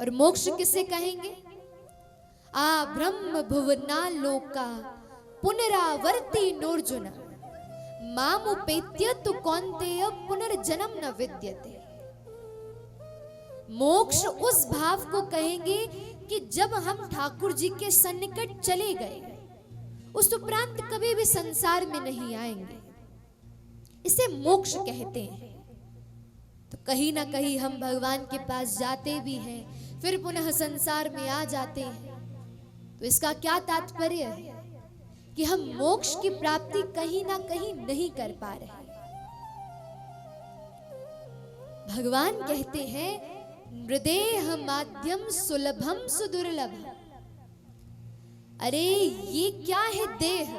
और मोक्ष किसे कहेंगे? आ ब्रह्म भुवना लोका पुनरावर्ती नोर्जुन मामुपेत्य तु कौन्तेय पुनर्जन्म न विद्यते। मोक्ष उस भाव को कहेंगे कि जब हम ठाकुर जी के सन्निकट चले गए, उस उपरांत कभी भी संसार में नहीं आएंगे, इसे मोक्ष कहते हैं। तो कहीं ना कहीं हम भगवान के पास जाते भी हैं, फिर पुनः संसार में आ जाते हैं। तो इसका क्या तात्पर्य है कि हम मोक्ष की प्राप्ति कहीं ना कहीं नहीं कर पा रहे। भगवान कहते हैं नृदेह माध्यम सुलभम सुदुर्लभ। अरे ये क्या है देह?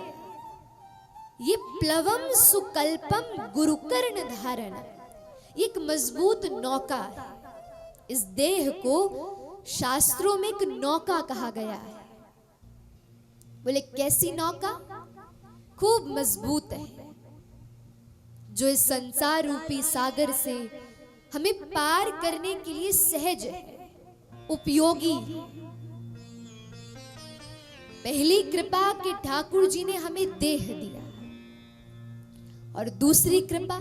ये प्लवम सुकल्पम गुरुकर्ण धारण, एक मजबूत नौका है। इस देह को शास्त्रों में एक नौका कहा गया है। बोले कैसी नौका? खूब मजबूत है, जो इस संसार रूपी सागर से हमें पार करने के लिए सहज है, उपयोगी। पहली कृपा कि ठाकुर जी ने हमें देह दिया, और दूसरी कृपा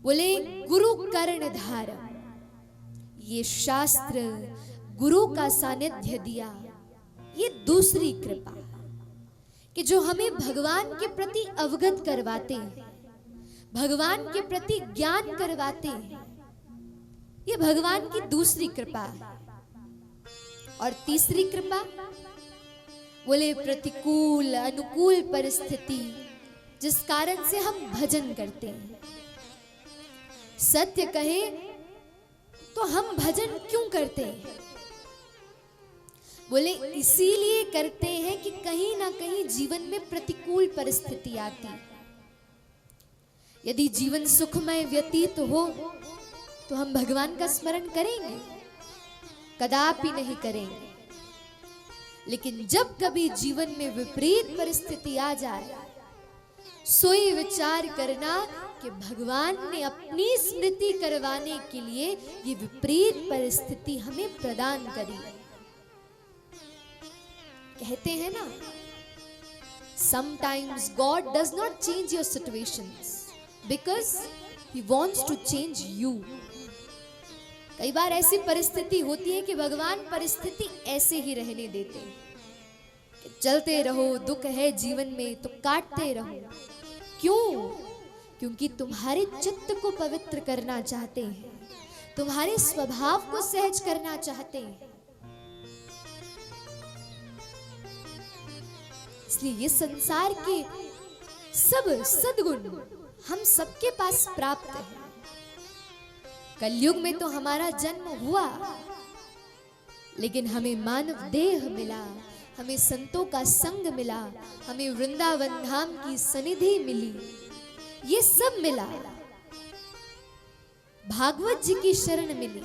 बोले गुरु कर्ण धारण, ये शास्त्र गुरु का सानिध्य दिया। ये दूसरी कृपा कि जो हमें भगवान के प्रति अवगत करवाते हैं, भगवान के प्रति ज्ञान करवाते हैं। ये भगवान की दूसरी कृपा है। और तीसरी कृपा बोले प्रतिकूल अनुकूल परिस्थिति, जिस कारण से हम भजन करते हैं। सत्य कहे तो हम भजन क्यों करते हैं? बोले इसीलिए करते हैं कि कहीं ना कहीं जीवन में प्रतिकूल परिस्थिति आती है। यदि जीवन सुखमय व्यतीत हो तो हम भगवान का स्मरण करेंगे? कदापि नहीं करेंगे। लेकिन जब कभी जीवन में विपरीत परिस्थिति आ जाए, सोई विचार करना कि भगवान ने अपनी स्मृति करवाने के लिए ये विपरीत परिस्थिति हमें प्रदान करी। कहते हैं ना, sometimes God does not change your situations because He wants to change you. कई बार ऐसी परिस्थिति होती है कि भगवान परिस्थिति ऐसे ही रहने देते हैं कि चलते रहो, दुख है जीवन में तो काटते रहो। क्यों? क्योंकि तुम्हारे चित्त को पवित्र करना चाहते हैं, तुम्हारे स्वभाव को सहज करना चाहते हैं। इसलिए ये संसार के सब सद्गुण हम सबके पास प्राप्त है। कलयुग में तो हमारा जन्म हुआ, लेकिन हमें मानव देह मिला, हमें संतों का संग मिला, हमें वृंदावन धाम की सनिधि मिली। ये सब मिला, भागवत जी की शरण मिली।